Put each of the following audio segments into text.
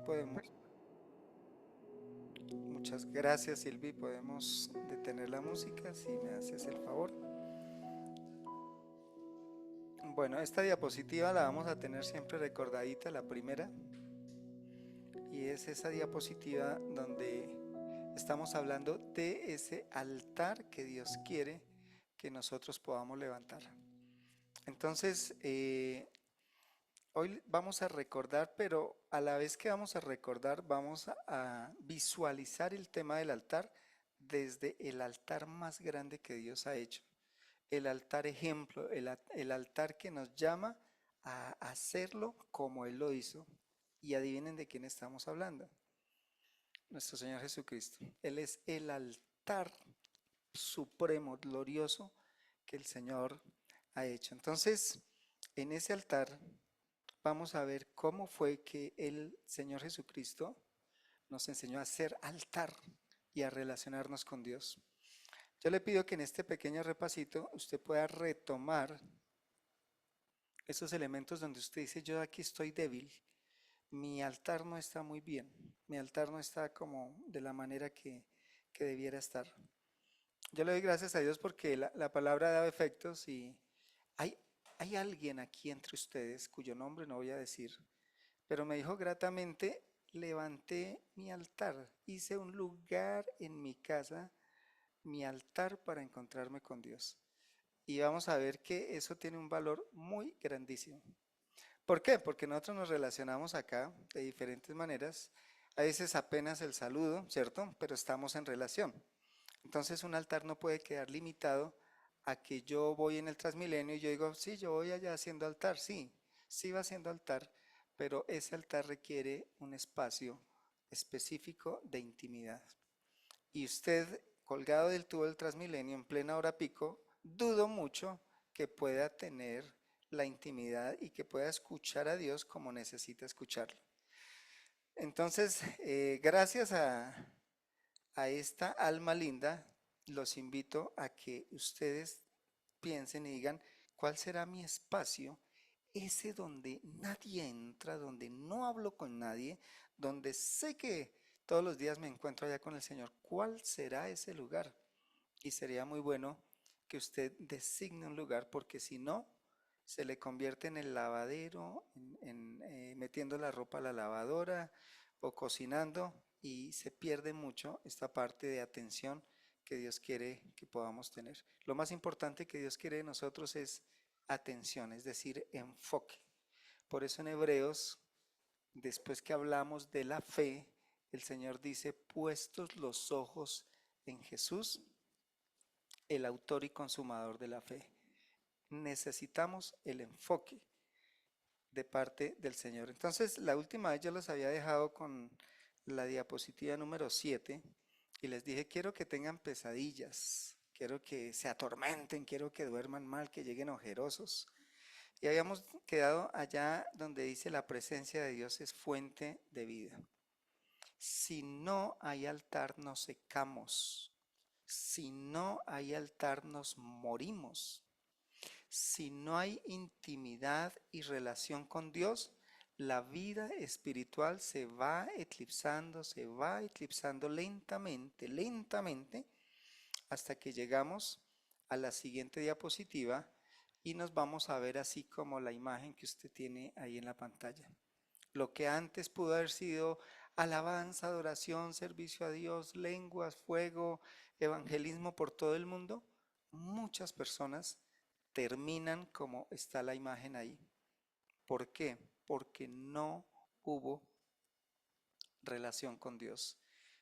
podemos. Muchas gracias, Silvi. Podemos detener la música si me haces el favor. Bueno, esta diapositiva la vamos a tener siempre recordadita, la primera, y es esa diapositiva donde estamos hablando de ese altar que Dios quiere que nosotros podamos levantar. Entonces, hoy vamos a recordar, pero a la vez que vamos a recordar, vamos a visualizar el tema del altar desde el altar más grande que Dios ha hecho. El altar ejemplo, el altar que nos llama a hacerlo como Él lo hizo. Y adivinen de quién estamos hablando. Nuestro Señor Jesucristo. Él es el altar supremo, glorioso que el Señor ha hecho. Entonces, en ese altar vamos a ver cómo fue que el Señor Jesucristo nos enseñó a hacer altar y a relacionarnos con Dios. Yo le pido que en este pequeño repasito usted pueda retomar esos elementos donde usted dice, yo aquí estoy débil, mi altar no está muy bien, mi altar no está como de la manera que debiera estar. Yo le doy gracias a Dios porque la palabra da efectos y hay, hay alguien aquí entre ustedes cuyo nombre no voy a decir, pero me dijo gratamente, levanté mi altar, hice un lugar en mi casa, mi altar para encontrarme con Dios. Y vamos a ver que eso tiene un valor muy grandísimo. ¿Por qué? Porque nosotros nos relacionamos acá de diferentes maneras. A veces apenas el saludo, ¿cierto? Pero estamos en relación. Entonces un altar no puede quedar limitado a que yo voy en el Transmilenio y yo digo, sí, yo voy allá haciendo altar, sí, sí va haciendo altar, pero ese altar requiere un espacio específico de intimidad. Y usted, colgado del tubo del Transmilenio en plena hora pico, dudo mucho que pueda tener la intimidad y que pueda escuchar a Dios como necesita escucharlo. Entonces, gracias a esta alma linda, los invito a que ustedes piensen y digan, ¿cuál será mi espacio? Ese donde nadie entra, donde no hablo con nadie, donde sé que todos los días me encuentro allá con el Señor. ¿Cuál será ese lugar? Y sería muy bueno que usted designe un lugar porque si no, se le convierte en el lavadero, metiendo la ropa a la lavadora o cocinando y se pierde mucho esta parte de atención que Dios quiere que podamos tener. Lo más importante que Dios quiere de nosotros es atención, es decir, enfoque. Por eso en Hebreos, después que hablamos de la fe, el Señor dice, puestos los ojos en Jesús, el autor y consumador de la fe. Necesitamos el enfoque de parte del Señor. Entonces, la última vez yo los había dejado con la diapositiva número 7 y les dije, quiero que tengan pesadillas, quiero que se atormenten, quiero que duerman mal, que lleguen ojerosos. Y habíamos quedado allá donde dice la presencia de Dios es fuente de vida. Si no hay altar, nos secamos. Si no hay altar, nos morimos. Si no hay intimidad y relación con Dios, la vida espiritual se va eclipsando lentamente, lentamente, hasta que llegamos a la siguiente diapositiva y nos vamos a ver así como la imagen que usted tiene ahí en la pantalla. Lo que antes pudo haber sido alabanza, adoración, servicio a Dios, lenguas, fuego, evangelismo por todo el mundo, muchas personas terminan como está la imagen ahí. ¿Por qué? Porque no hubo relación con Dios.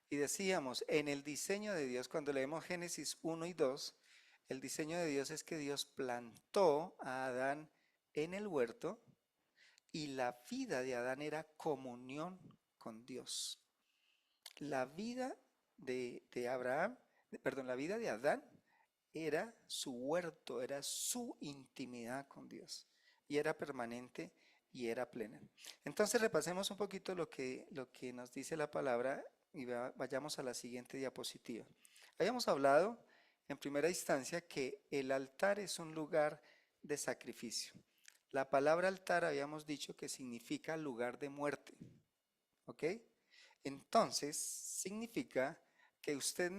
Y decíamos, en el diseño de Dios, cuando leemos Génesis 1 y 2, el diseño de Dios es que Dios plantó a Adán en el huerto y la vida de Adán era comunión con Dios. La vida de Abraham, perdón, la vida de Adán era su huerto, era su intimidad con Dios y era permanente y era plena. Entonces repasemos un poquito lo que nos dice la palabra y vayamos a la siguiente diapositiva. Habíamos hablado en primera instancia que el altar es un lugar de sacrificio. La palabra altar habíamos dicho que significa lugar de muerte, ¿ok? Entonces, significa que usted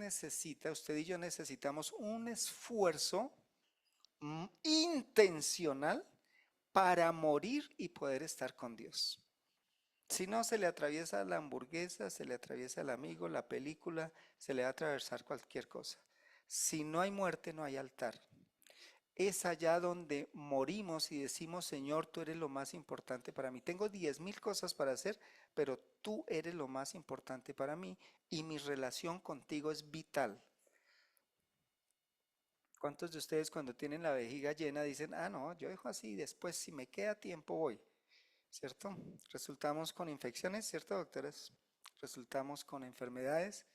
y yo necesitamos un esfuerzo intencional para morir y poder estar con Dios. Si no, se le atraviesa la hamburguesa, se le atraviesa el amigo, la película, se le va a atravesar cualquier cosa. Si no hay muerte, no hay altar. Es allá donde morimos y decimos, Señor, tú eres lo más importante para mí. Tengo 10.000 cosas para hacer, pero tú eres lo más importante para mí y mi relación contigo es vital. ¿Cuántos de ustedes cuando tienen la vejiga llena dicen, ah, no, yo dejo así, después si me queda tiempo voy? ¿Cierto? Resultamos con infecciones, ¿cierto, doctoras? Resultamos con enfermedades.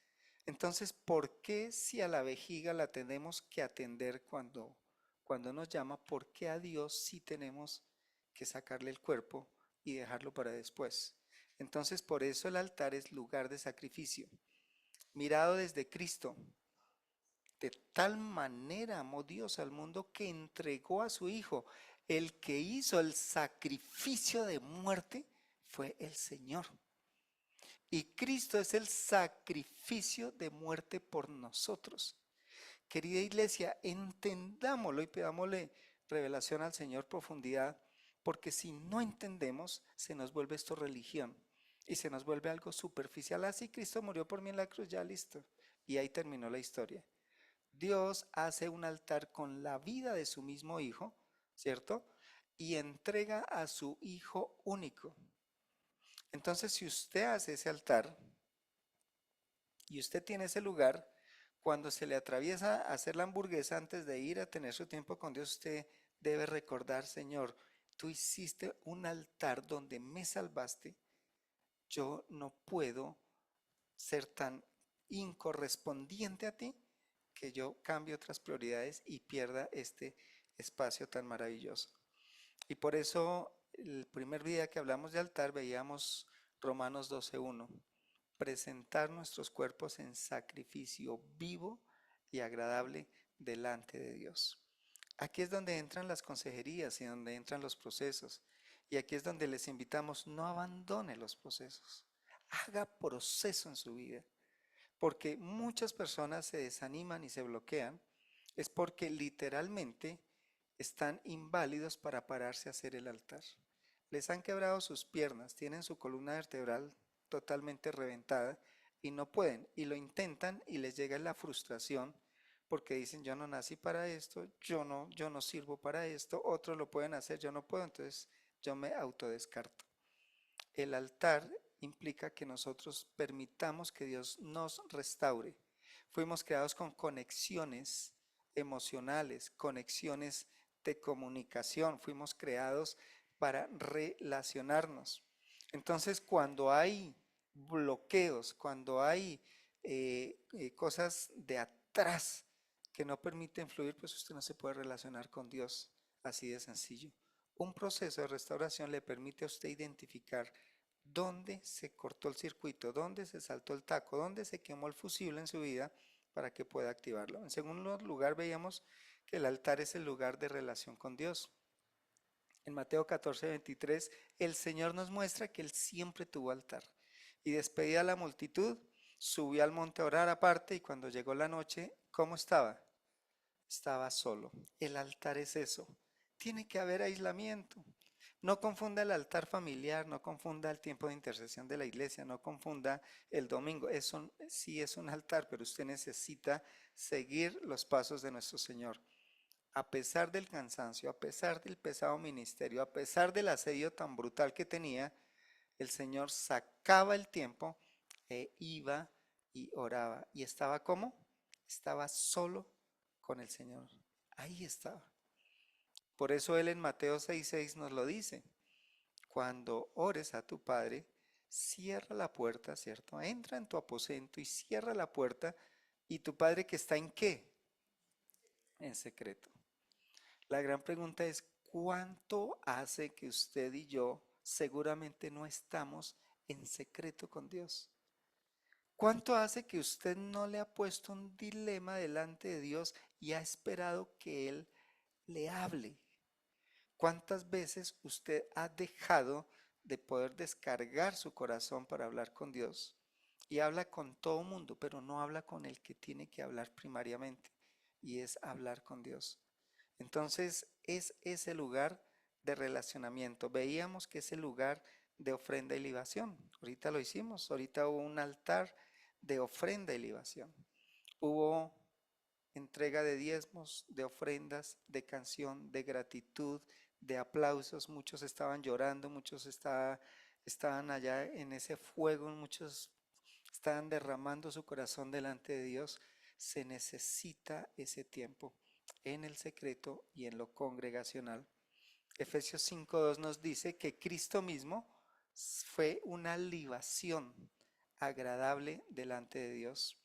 Entonces, ¿por qué si a la vejiga la tenemos que atender cuando nos llama? ¿Por qué a Dios sí tenemos que sacarle el cuerpo y dejarlo para después? Entonces, por eso el altar es lugar de sacrificio. Mirado desde Cristo, de tal manera amó Dios al mundo que entregó a su Hijo. El que hizo el sacrificio de muerte fue el Señor. Y Cristo es el sacrificio de muerte por nosotros. Querida iglesia, entendámoslo y pidámosle revelación al Señor, profundidad, porque si no entendemos, se nos vuelve esto religión y se nos vuelve algo superficial. Así Cristo murió por mí en la cruz, ya listo. Y ahí terminó la historia. Dios hace un altar con la vida de su mismo Hijo, ¿cierto? Y entrega a su Hijo único. Entonces, si usted hace ese altar y usted tiene ese lugar, cuando se le atraviesa hacer la hamburguesa antes de ir a tener su tiempo con Dios, usted debe recordar, Señor, tú hiciste un altar donde me salvaste. Yo no puedo ser tan incorrespondiente a ti que yo cambie otras prioridades y pierda este espacio tan maravilloso. Y por eso el primer día que hablamos de altar veíamos Romanos 12:1, presentar nuestros cuerpos en sacrificio vivo y agradable delante de Dios. Aquí es donde entran las consejerías y donde entran los procesos. Y aquí es donde les invitamos, no abandone los procesos. Haga proceso en su vida. Porque muchas personas se desaniman y se bloquean, es porque literalmente están inválidos para pararse a hacer el altar. Les han quebrado sus piernas, tienen su columna vertebral totalmente reventada y no pueden, y lo intentan y les llega la frustración porque dicen yo no nací para esto, yo no sirvo para esto, otros lo pueden hacer, yo no puedo, entonces yo me autodescarto. El altar implica que nosotros permitamos que Dios nos restaure. Fuimos creados con conexiones emocionales, conexiones de comunicación, fuimos creados para relacionarnos. Entonces, cuando hay bloqueos, cuando hay cosas de atrás que no permiten fluir, pues usted no se puede relacionar con Dios, así de sencillo. Un proceso de restauración le permite a usted identificar dónde se cortó el circuito, dónde se saltó el taco, dónde se quemó el fusible en su vida para que pueda activarlo. En segundo lugar, veíamos que el altar es el lugar de relación con Dios. En Mateo 14:23, el Señor nos muestra que Él siempre tuvo altar. Y despedida a la multitud, subió al monte a orar aparte y cuando llegó la noche, ¿cómo estaba? Estaba solo. El altar es eso. Tiene que haber aislamiento. No confunda el altar familiar, no confunda el tiempo de intercesión de la iglesia, no confunda el domingo. Eso sí es un altar, pero usted necesita seguir los pasos de nuestro Señor. A pesar del cansancio, a pesar del pesado ministerio, a pesar del asedio tan brutal que tenía, el Señor sacaba el tiempo e iba y oraba. ¿Y estaba cómo? Estaba solo con el Señor. Ahí estaba. Por eso Él en Mateo 6:6 nos lo dice. Cuando ores a tu Padre, cierra la puerta, ¿cierto? Entra en tu aposento y cierra la puerta. ¿Y tu Padre que está en qué? En secreto. La gran pregunta es, ¿cuánto hace que usted y yo seguramente no estamos en secreto con Dios? ¿Cuánto hace que usted no le ha puesto un dilema delante de Dios y ha esperado que Él le hable? ¿Cuántas veces usted ha dejado de poder descargar su corazón para hablar con Dios. Y habla con todo mundo, pero no habla con el que tiene que hablar primariamente, y es hablar con Dios. Entonces es ese lugar de relacionamiento. Veíamos que es el lugar de ofrenda y libación. Ahorita lo hicimos, ahorita hubo un altar de ofrenda y libación. Hubo entrega de diezmos, de ofrendas, de canción, de gratitud, de aplausos. Muchos estaban llorando, estaban allá en ese fuego, muchos estaban derramando su corazón delante de Dios. Se necesita ese tiempo en el secreto y en lo congregacional. Efesios 5:2 nos dice que Cristo mismo fue una libación agradable delante de Dios.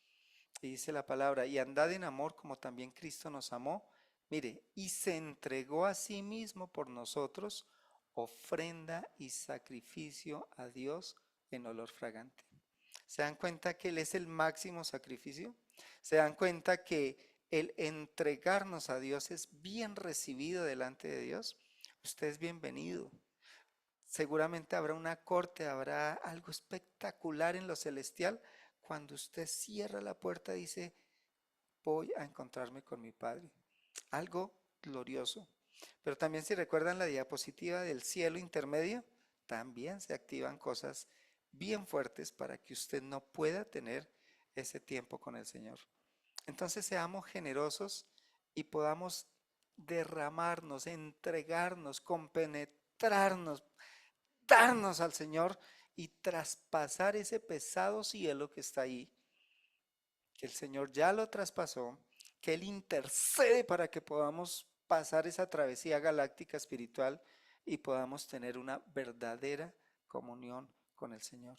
Y dice la palabra, y andad en amor como también Cristo nos amó. Mire, y se entregó a sí mismo por nosotros, ofrenda y sacrificio a Dios en olor fragante. ¿Se dan cuenta que Él es el máximo sacrificio? ¿Se dan cuenta que el entregarnos a Dios es bien recibido delante de Dios? Usted es bienvenido. Seguramente habrá una corte, habrá algo espectacular en lo celestial. Cuando usted cierra la puerta, dice, voy a encontrarme con mi Padre. Algo glorioso. Pero también si recuerdan la diapositiva del cielo intermedio, también se activan cosas bien fuertes para que usted no pueda tener ese tiempo con el Señor. Entonces seamos generosos y podamos derramarnos, entregarnos, compenetrarnos, darnos al Señor y traspasar ese pesado cielo que está ahí, que el Señor ya lo traspasó, que Él intercede para que podamos pasar esa travesía galáctica espiritual y podamos tener una verdadera comunión con el Señor.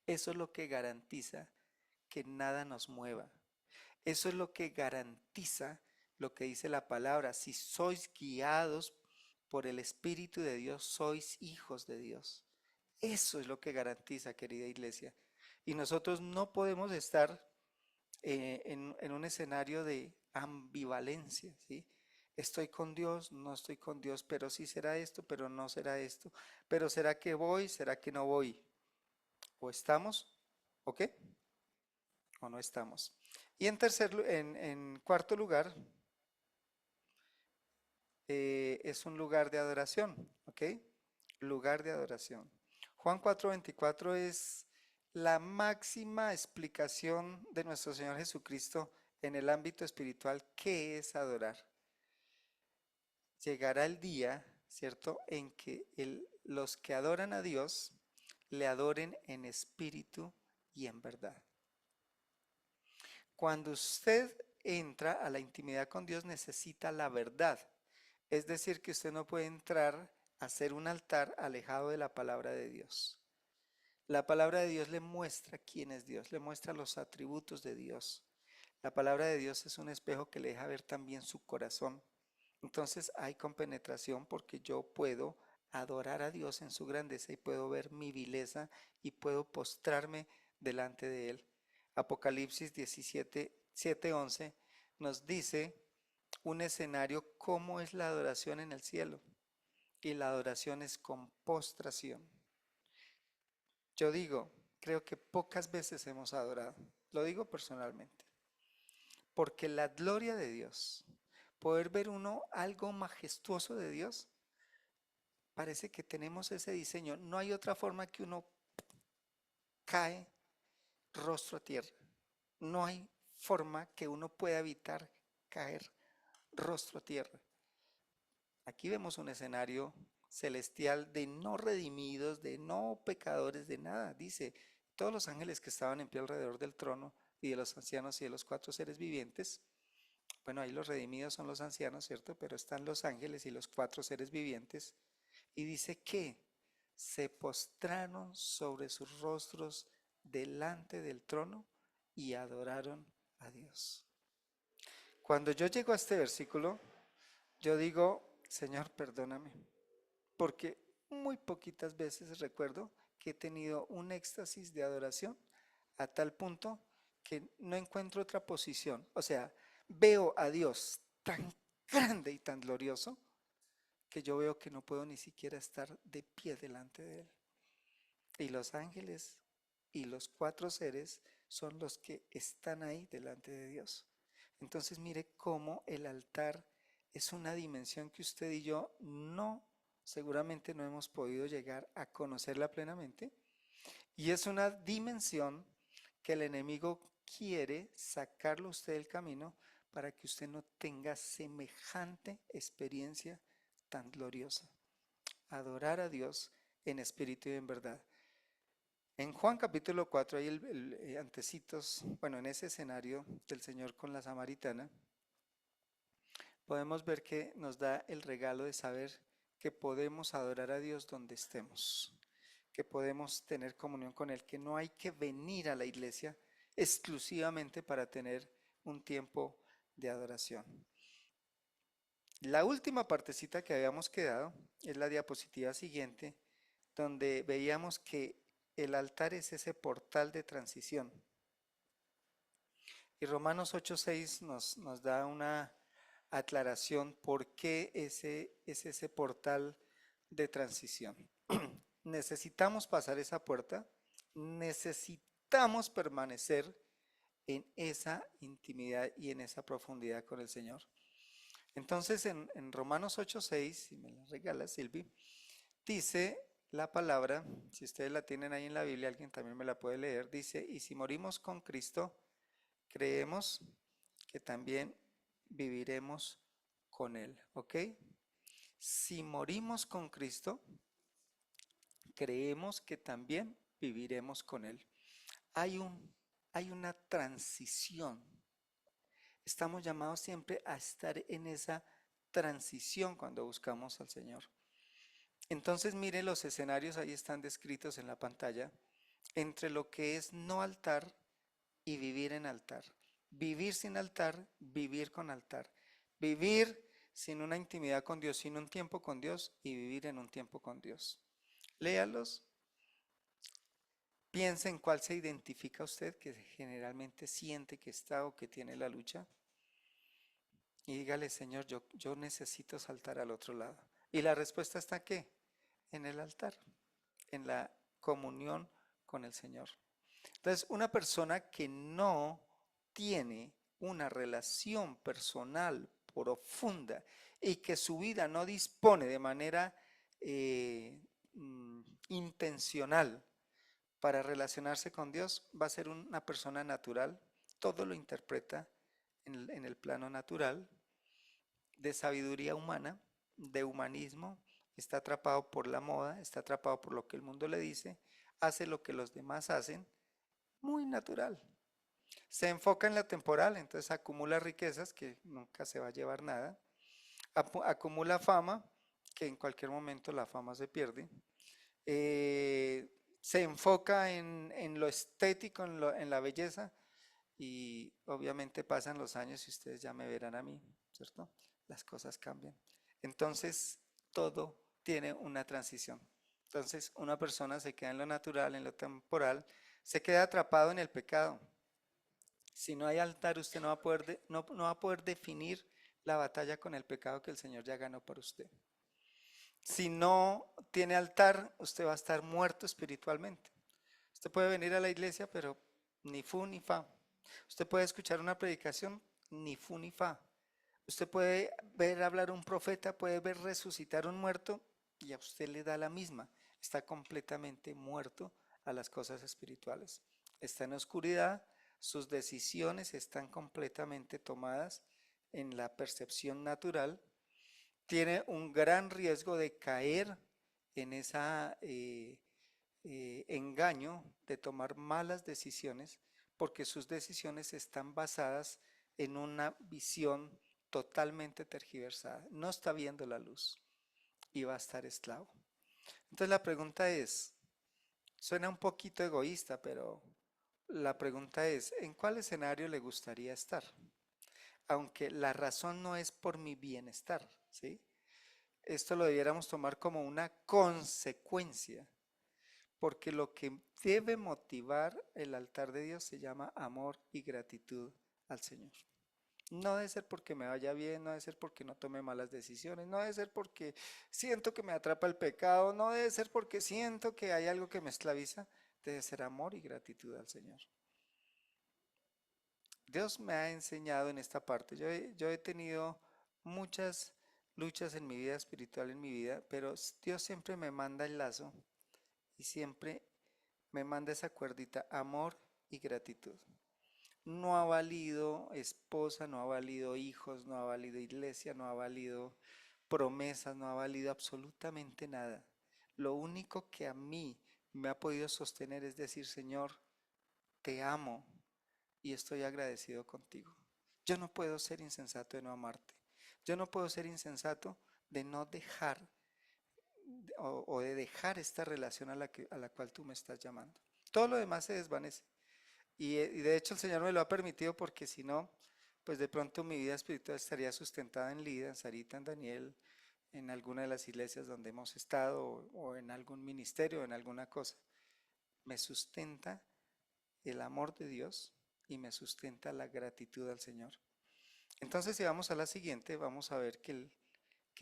Eso es lo que garantiza que nada nos mueva. Eso es lo que garantiza lo que dice la palabra. Si sois guiados por el Espíritu de Dios, sois hijos de Dios. Eso es lo que garantiza, querida iglesia. Y nosotros no podemos estar en un escenario de ambivalencia, ¿sí? Estoy con Dios, no estoy con Dios, pero sí será esto, pero no será esto. Pero ¿será que voy? ¿Será que no voy? ¿O estamos? ¿O qué? ¿O no estamos? Y en cuarto lugar, es un lugar de adoración, ¿ok? Lugar de adoración. Juan 4:24 es la máxima explicación de nuestro Señor Jesucristo en el ámbito espiritual. ¿Qué es adorar? Llegará el día, ¿cierto?, en que los que adoran a Dios le adoren en espíritu y en verdad. Cuando usted entra a la intimidad con Dios necesita la verdad. Es decir, que usted no puede entrar a hacer un altar alejado de la palabra de Dios. La palabra de Dios le muestra quién es Dios, le muestra los atributos de Dios. La palabra de Dios es un espejo que le deja ver también su corazón. Entonces hay compenetración porque yo puedo adorar a Dios en su grandeza y puedo ver mi vileza y puedo postrarme delante de Él. Apocalipsis 17, 7, 11 nos dice un escenario cómo es la adoración en el cielo. Y la adoración es con postración. Yo digo, creo que pocas veces hemos adorado. Lo digo personalmente. Porque la gloria de Dios, poder ver uno algo majestuoso de Dios, parece que tenemos ese diseño. No hay otra forma que uno cae rostro a tierra. No hay forma que uno pueda evitar caer rostro a tierra. Aquí vemos un escenario celestial de no redimidos, de no pecadores, de nada. Dice, todos los ángeles que estaban en pie alrededor del trono y de los ancianos y de los cuatro seres vivientes. Bueno, ahí los redimidos son los ancianos, ¿cierto? Pero están los ángeles y los cuatro seres vivientes. Y dice que se postraron sobre sus rostros delante del trono y adoraron a Dios. Cuando yo llego a este versículo, yo digo, Señor, perdóname, porque muy poquitas veces recuerdo que he tenido un éxtasis de adoración a tal punto que no encuentro otra posición. O sea, veo a Dios tan grande y tan glorioso que yo veo que no puedo ni siquiera estar de pie delante de Él. Y los ángeles y los cuatro seres son los que están ahí delante de Dios. Entonces mire cómo el altar es una dimensión que usted y yo seguramente no hemos podido llegar a conocerla plenamente. Y es una dimensión que el enemigo quiere sacarlo a usted del camino para que usted no tenga semejante experiencia tan gloriosa. Adorar a Dios en espíritu y en verdad. En Juan capítulo 4 hay antecitos, bueno, en ese escenario del Señor con la samaritana, podemos ver que nos da el regalo de saber que podemos adorar a Dios donde estemos, que podemos tener comunión con Él, que no hay que venir a la iglesia exclusivamente para tener un tiempo de adoración. La última partecita que habíamos quedado es la diapositiva siguiente, donde veíamos que el altar es ese portal de transición. Y Romanos 8:6 nos da una aclaración por qué es ese portal de transición. Necesitamos pasar esa puerta, necesitamos permanecer en esa intimidad y en esa profundidad con el Señor. Entonces en Romanos 8:6, si me la regala Silvi, dice la palabra, si ustedes la tienen ahí en la Biblia, alguien también me la puede leer, dice, y si morimos con Cristo, creemos que también viviremos con Él, ¿ok? Si morimos con Cristo, creemos que también viviremos con Él. Hay una transición. Estamos llamados siempre a estar en esa transición cuando buscamos al Señor. Entonces mire los escenarios, ahí están descritos en la pantalla, entre lo que es no altar y vivir en altar. Vivir sin altar, vivir con altar. Vivir sin una intimidad con Dios, sin un tiempo con Dios y vivir en un tiempo con Dios. Léalos. Piensa en cuál se identifica usted, que generalmente siente que está o que tiene la lucha. Y dígale, Señor, yo necesito saltar al otro lado. Y la respuesta está ¿qué? En el altar, en la comunión con el Señor. Entonces, una persona que no tiene una relación personal profunda y que su vida no dispone de manera intencional para relacionarse con Dios, va a ser una persona natural, todo lo interpreta en el plano natural, de sabiduría humana, de humanismo, está atrapado por la moda, está atrapado por lo que el mundo le dice, hace lo que los demás hacen, muy natural. Se enfoca en la temporal, entonces acumula riquezas que nunca se va a llevar nada, acumula fama, que en cualquier momento la fama se pierde, se enfoca en lo estético, en la belleza, y obviamente pasan los años y ustedes ya me verán a mí, ¿cierto? Las cosas cambian. Entonces, todo tiene una transición. Entonces, una persona se queda en lo natural, en lo temporal, se queda atrapado en el pecado. Si no hay altar, usted no va a poder definir la batalla con el pecado que el Señor ya ganó por usted. Si no tiene altar, usted va a estar muerto espiritualmente. Usted puede venir a la iglesia, pero ni fu ni fa. Usted puede escuchar una predicación, ni fu ni fa. Usted puede ver hablar a un profeta, puede ver resucitar un muerto y a usted le da la misma. Está completamente muerto a las cosas espirituales. Está en oscuridad, sus decisiones están completamente tomadas en la percepción natural. Tiene un gran riesgo de caer en ese engaño de tomar malas decisiones porque sus decisiones están basadas en una visión totalmente tergiversada. No está viendo la luz y va a estar esclavo. Entonces la pregunta es, suena un poquito egoísta, pero la pregunta es, ¿en cuál escenario le gustaría estar? Aunque la razón no es por mi bienestar, ¿sí? Esto lo debiéramos tomar como una consecuencia, porque lo que debe motivar el altar de Dios se llama amor y gratitud al Señor. No debe ser porque me vaya bien, no debe ser porque no tome malas decisiones, no debe ser porque siento que me atrapa el pecado, no debe ser porque siento que hay algo que me esclaviza, debe ser amor y gratitud al Señor. Dios me ha enseñado en esta parte. Yo he tenido muchas luchas en mi vida espiritual, en mi vida, pero Dios siempre me manda el lazo y siempre me manda esa cuerdita, amor y gratitud. No ha valido esposa, no ha valido hijos, no ha valido iglesia, no ha valido promesas, no ha valido absolutamente nada. Lo único que a mí me ha podido sostener es decir, Señor, te amo y estoy agradecido contigo. Yo no puedo ser insensato de no amarte. Yo no puedo ser insensato de no dejar o de dejar esta relación a la cual tú me estás llamando. Todo lo demás se desvanece. Y de hecho el Señor me lo ha permitido porque si no, pues de pronto mi vida espiritual estaría sustentada en Lida, en Sarita, en Daniel, en alguna de las iglesias donde hemos estado o en algún ministerio o en alguna cosa. Me sustenta el amor de Dios y me sustenta la gratitud al Señor. Entonces, si vamos a la siguiente, vamos a ver que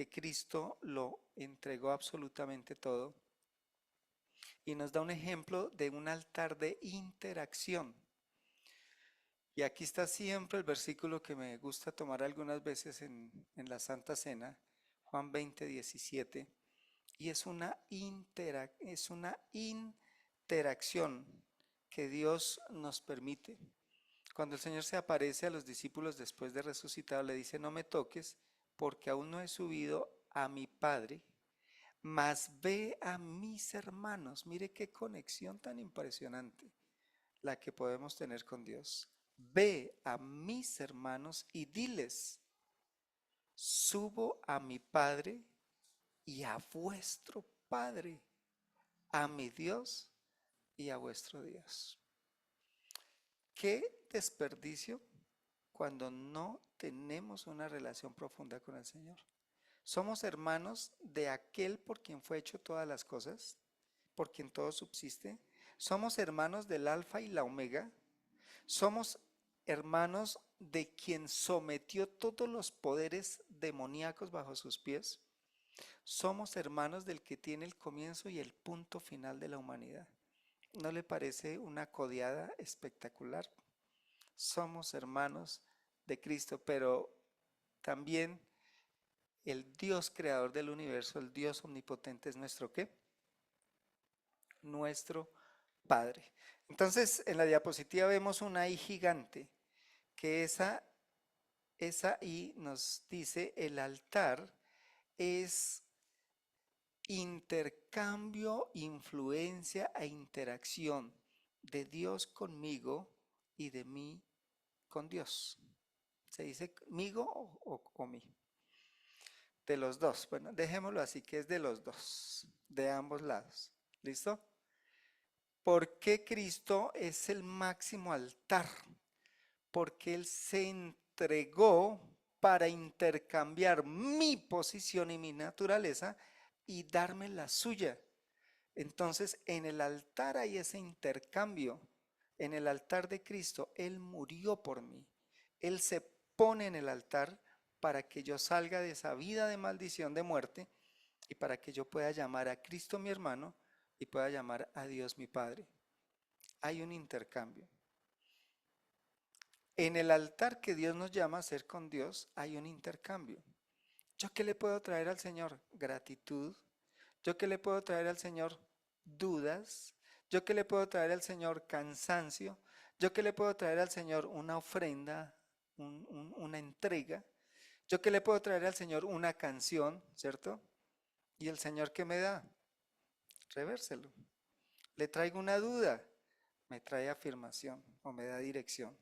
Cristo lo entregó absolutamente todo y nos da un ejemplo de un altar de interacción. Y aquí está siempre el versículo que me gusta tomar algunas veces en la Santa Cena, Juan 20:17, y es una interacción que Dios nos permite. Cuando el Señor se aparece a los discípulos después de resucitado, le dice, no me toques porque aún no he subido a mi Padre, mas ve a mis hermanos. Mire qué conexión tan impresionante la que podemos tener con Dios. Ve a mis hermanos y diles, subo a mi Padre y a vuestro Padre, a mi Dios y a vuestro Dios. Qué desperdicio cuando no tenemos una relación profunda con el Señor. Somos hermanos de aquel por quien fue hecho todas las cosas, por quien todo subsiste. Somos hermanos del Alfa y la Omega. Somos hermanos de quien sometió todos los poderes demoníacos bajo sus pies. Somos hermanos del que tiene el comienzo y el punto final de la humanidad. ¿No le parece una codeada espectacular? Somos hermanos de Cristo, pero también el Dios creador del universo, el Dios omnipotente es nuestro ¿qué? Nuestro Padre. Entonces, en la diapositiva vemos una I gigante, que esa I nos dice el altar es intercambio, influencia e interacción de Dios conmigo y de mí con Dios. ¿Se dice conmigo o mí? De los dos. Bueno, dejémoslo así, que es de los dos, de ambos lados. ¿Listo? ¿Por qué Cristo es el máximo altar? Porque Él se entregó para intercambiar mi posición y mi naturaleza y darme la suya. Entonces, en el altar hay ese intercambio. En el altar de Cristo, Él murió por mí. Él se pone en el altar para que yo salga de esa vida de maldición, de muerte, y para que yo pueda llamar a Cristo mi hermano y pueda llamar a Dios mi Padre. Hay un intercambio. En el altar que Dios nos llama a hacer con Dios, hay un intercambio. ¿Yo qué le puedo traer al Señor? Gratitud. ¿Yo qué le puedo traer al Señor? Dudas. ¿Yo qué le puedo traer al Señor? Cansancio. ¿Yo qué le puedo traer al Señor? Una ofrenda, una entrega. ¿Yo qué le puedo traer al Señor? Una canción, ¿cierto? ¿Y el Señor qué me da? Revérselo. Le traigo una duda, me trae afirmación o me da dirección.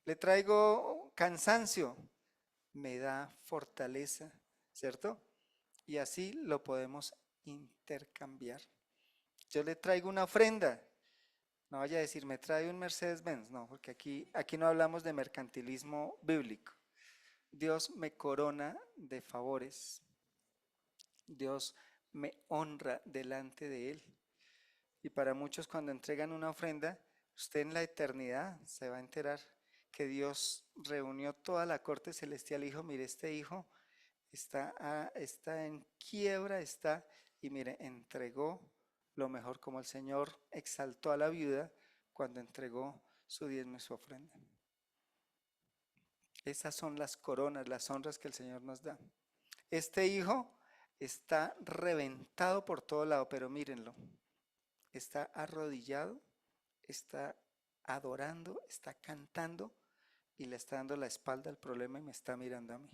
Le traigo cansancio, me da fortaleza, ¿cierto? Y así lo podemos intercambiar. Yo le traigo una ofrenda. No vaya a decir, me trae un Mercedes-Benz. No, porque aquí no hablamos de mercantilismo bíblico. Dios me corona de favores. Dios me honra delante de Él. Y para muchos cuando entregan una ofrenda, usted en la eternidad se va a enterar que Dios reunió toda la corte celestial y dijo, mire, este hijo está en quiebra, y mire, entregó lo mejor, como el Señor exaltó a la viuda cuando entregó su diezmo y su ofrenda. Esas son las coronas, las honras que el Señor nos da. Este hijo está reventado por todo lado, pero mírenlo, está arrodillado, está adorando, está cantando y le está dando la espalda al problema y me está mirando a mí.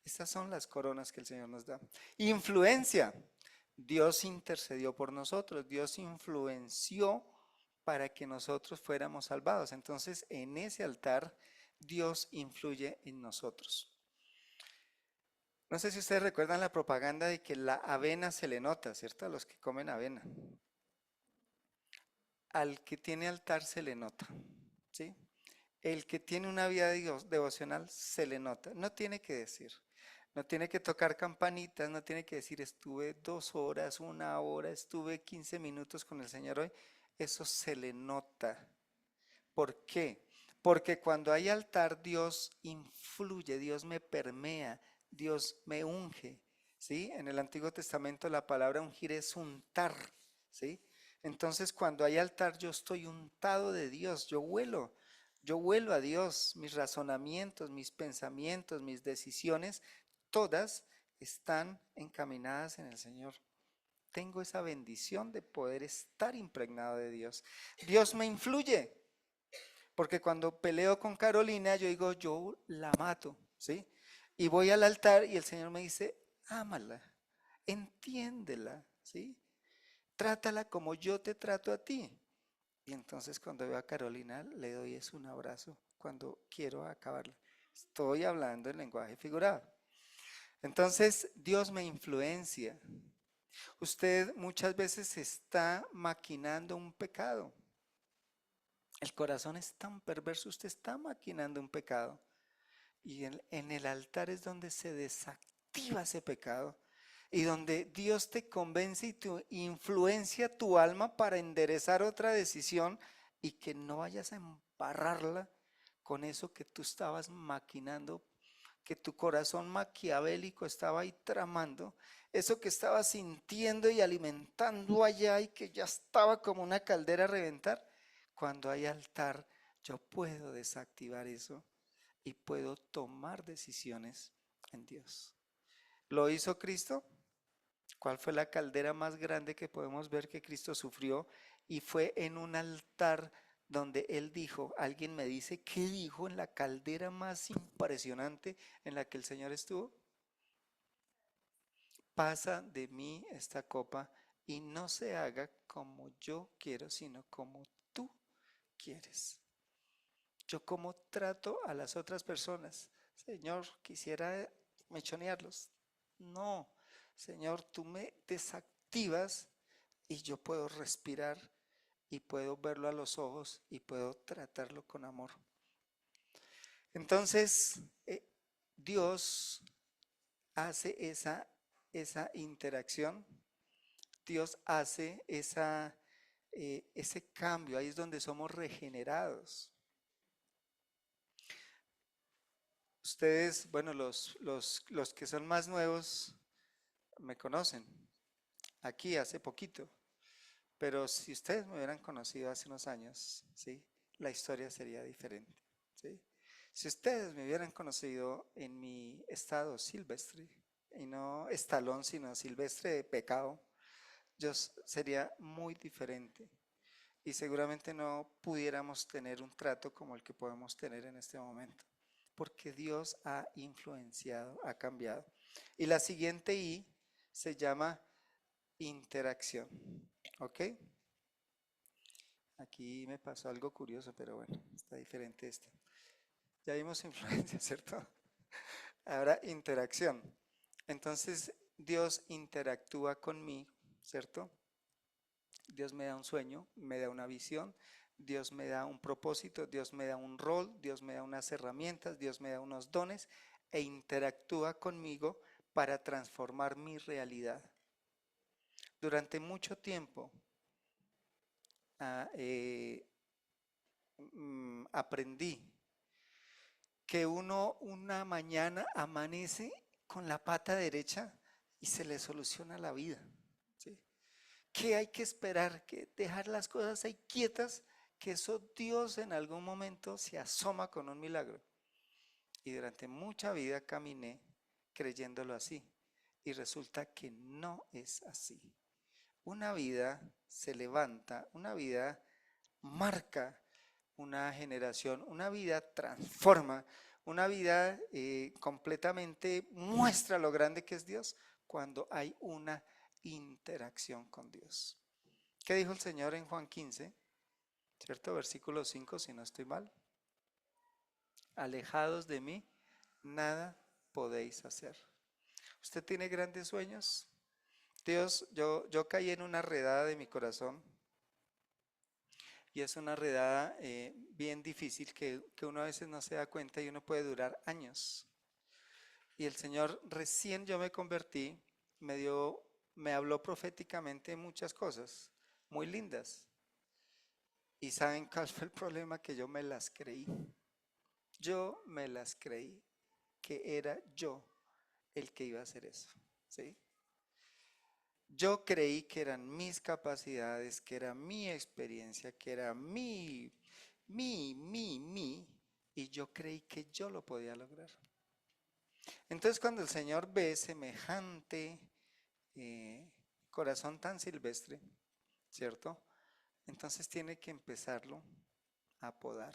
Estas son las coronas que el Señor nos da. Influencia. Dios intercedió por nosotros, Dios influenció para que nosotros fuéramos salvados. Entonces, en ese altar, Dios influye en nosotros. No sé si ustedes recuerdan la propaganda de que la avena se le nota, ¿cierto? A los que comen avena. Al que tiene altar se le nota, ¿sí? El que tiene una vida devocional se le nota. No tiene que decir, no tiene que tocar campanitas, no tiene que decir estuve 2 horas, 1 hora, estuve 15 minutos con el Señor hoy. Eso se le nota. ¿Por qué? Porque cuando hay altar, Dios influye, Dios me permea, Dios me unge, ¿sí? En el Antiguo Testamento la palabra ungir es untar, ¿sí? Entonces cuando hay altar yo estoy untado de Dios, yo huelo a Dios, mis razonamientos, mis pensamientos, mis decisiones, todas están encaminadas en el Señor. Tengo esa bendición de poder estar impregnado de Dios. Dios me influye. Porque cuando peleo con Carolina, yo digo, yo la mato, ¿sí? Y voy al altar y el Señor me dice, ámala, entiéndela, ¿sí? Trátala como yo te trato a ti. Y entonces cuando veo a Carolina, le doy es un abrazo cuando quiero acabarla. Estoy hablando en lenguaje figurado. Entonces, Dios me influencia. Usted muchas veces está maquinando un pecado. El corazón es tan perverso, usted está maquinando un pecado. Y en el altar es donde se desactiva ese pecado y donde Dios te convence y influencia tu alma para enderezar otra decisión y que no vayas a embarrarla con eso que tú estabas maquinando, que tu corazón maquiavélico estaba ahí tramando, eso que estabas sintiendo y alimentando allá y que ya estaba como una caldera a reventar. Cuando hay altar, yo puedo desactivar eso y puedo tomar decisiones en Dios. ¿Lo hizo Cristo? ¿Cuál fue la caldera más grande que podemos ver que Cristo sufrió? Y fue en un altar donde Él dijo, alguien me dice, ¿qué dijo en la caldera más impresionante en la que el Señor estuvo? Pasa de mí esta copa y no se haga como yo quiero, sino como tú quieres. Yo como trato a las otras personas. Señor, quisiera mechonearlos. No, Señor, tú me desactivas y yo puedo respirar y puedo verlo a los ojos y puedo tratarlo con amor. Entonces, Dios hace esa interacción, Dios hace ese cambio, ahí es donde somos regenerados. Ustedes, bueno, los que son más nuevos me conocen, aquí hace poquito, pero si ustedes me hubieran conocido hace unos años, ¿sí? La historia sería diferente, ¿sí? Si ustedes me hubieran conocido en mi estado silvestre, y no estalón, sino silvestre de pecado, yo sería muy diferente y seguramente no pudiéramos tener un trato como el que podemos tener en este momento, porque Dios ha influenciado, ha cambiado. Y la siguiente I se llama interacción, ¿ok? Aquí me pasó algo curioso, pero bueno, está diferente esta. Ya vimos influencia, ¿cierto? Ahora interacción. Entonces Dios interactúa conmigo, ¿cierto? Dios me da un sueño, me da una visión, Dios me da un propósito, Dios me da un rol, Dios me da unas herramientas, Dios me da unos dones e interactúa conmigo para transformar mi realidad. Durante mucho tiempo aprendí que uno una mañana amanece con la pata derecha y se le soluciona la vida, ¿sí? Que hay que esperar, que dejar las cosas ahí quietas, que eso Dios en algún momento se asoma con un milagro. Y durante mucha vida caminé creyéndolo así. Y resulta que no es así. Una vida se levanta, una vida marca una generación, una vida transforma, una vida completamente muestra lo grande que es Dios cuando hay una interacción con Dios. ¿Qué dijo el Señor en Juan 15? ¿Cierto? Versículo 5, si no estoy mal. Alejados de mí, nada podéis hacer. ¿Usted tiene grandes sueños? Dios, yo caí en una redada de mi corazón y es una redada bien difícil que uno a veces no se da cuenta y uno puede durar años. Y el Señor, recién yo me convertí, me habló proféticamente muchas cosas muy lindas. ¿Y saben cuál fue el problema? Que yo me las creí. Yo me las creí, que era yo el que iba a hacer eso, ¿sí? Yo creí que eran mis capacidades, que era mi experiencia, que era mi, y yo creí que yo lo podía lograr. Entonces cuando el Señor ve semejante eh, corazón tan silvestre, ¿cierto? Entonces tiene que empezarlo a podar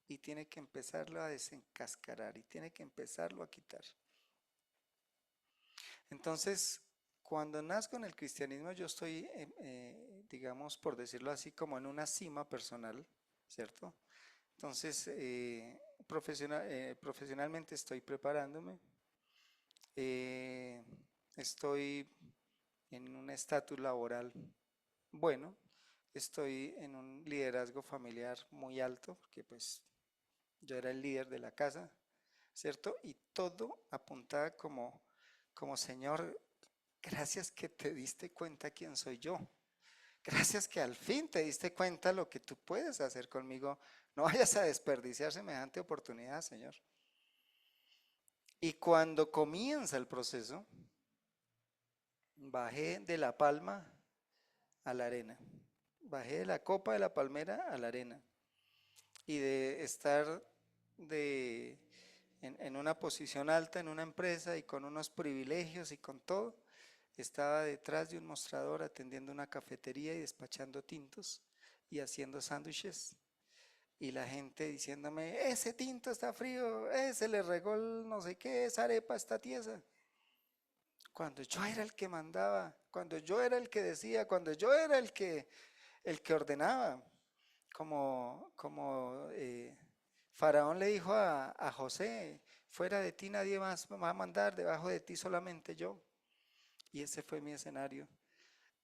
y tiene que empezarlo a desencascarar y tiene que empezarlo a quitar. Entonces, cuando nazco en el cristianismo, yo estoy, digamos, por decirlo así, como en una cima personal, ¿cierto? Entonces, profesionalmente estoy preparándome, eh, estoy en un estatus laboral bueno, estoy en un liderazgo familiar muy alto, porque pues yo era el líder de la casa, ¿cierto? Y todo apuntaba como Señor, gracias que te diste cuenta quién soy yo. Gracias que al fin te diste cuenta lo que tú puedes hacer conmigo. No vayas a desperdiciar semejante oportunidad, Señor. Y cuando comienza el proceso, bajé de la palma a la arena. Bajé de la copa de la palmera a la arena. Y de estar de, en una posición alta en una empresa y con unos privilegios y con todo, estaba detrás de un mostrador atendiendo una cafetería y despachando tintos y haciendo sándwiches. Y la gente diciéndome, ese tinto está frío, ese le regó el no sé qué, esa arepa está tiesa. Cuando yo era el que mandaba, cuando yo era el que decía, cuando yo era el que ordenaba, como Faraón le dijo a José, fuera de ti nadie más va a mandar, debajo de ti solamente yo. Y ese fue mi escenario.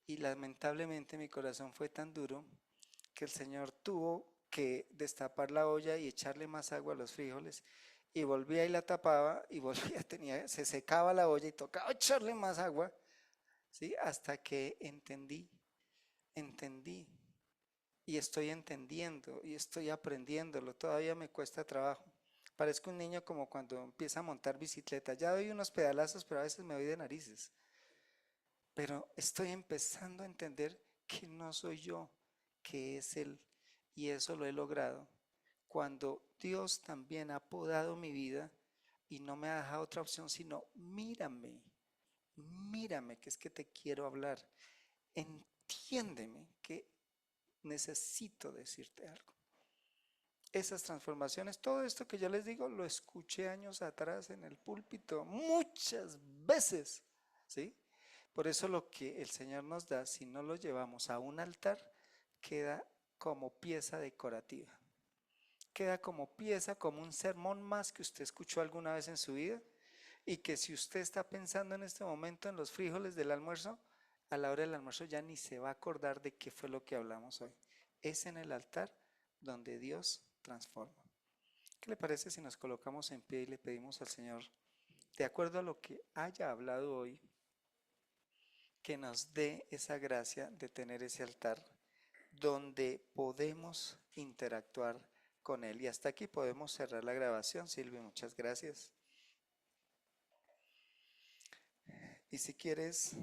Y lamentablemente mi corazón fue tan duro que el Señor tuvo que destapar la olla y echarle más agua a los frijoles. Y volvía y la tapaba y volvía, se secaba la olla y tocaba echarle más agua, ¿sí? Hasta que entendí y estoy entendiendo y estoy aprendiéndolo. Todavía me cuesta trabajo. Parezco un niño como cuando empieza a montar bicicleta. Ya doy unos pedalazos, pero a veces me doy de narices. Pero estoy empezando a entender que no soy yo, que es Él. Y eso lo he logrado cuando Dios también ha podado mi vida y no me ha dejado otra opción, sino mírame, mírame, que es que te quiero hablar. Entiéndeme que necesito decirte algo. Esas transformaciones, todo esto que yo les digo, lo escuché años atrás en el púlpito, muchas veces, ¿sí? Por eso lo que el Señor nos da, si no lo llevamos a un altar, queda como pieza decorativa. Queda como pieza, como un sermón más que usted escuchó alguna vez en su vida y que si usted está pensando en este momento en los frijoles del almuerzo, a la hora del almuerzo ya ni se va a acordar de qué fue lo que hablamos hoy. Es en el altar donde Dios transforma. ¿Qué le parece si nos colocamos en pie y le pedimos al Señor, de acuerdo a lo que haya hablado hoy, que nos dé esa gracia de tener ese altar donde podemos interactuar con Él. Y hasta aquí podemos cerrar la grabación, Silvia, muchas gracias. Y si quieres,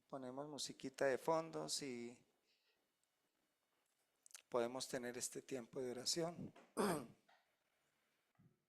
ponemos musiquita de fondo, si podemos tener este tiempo de oración.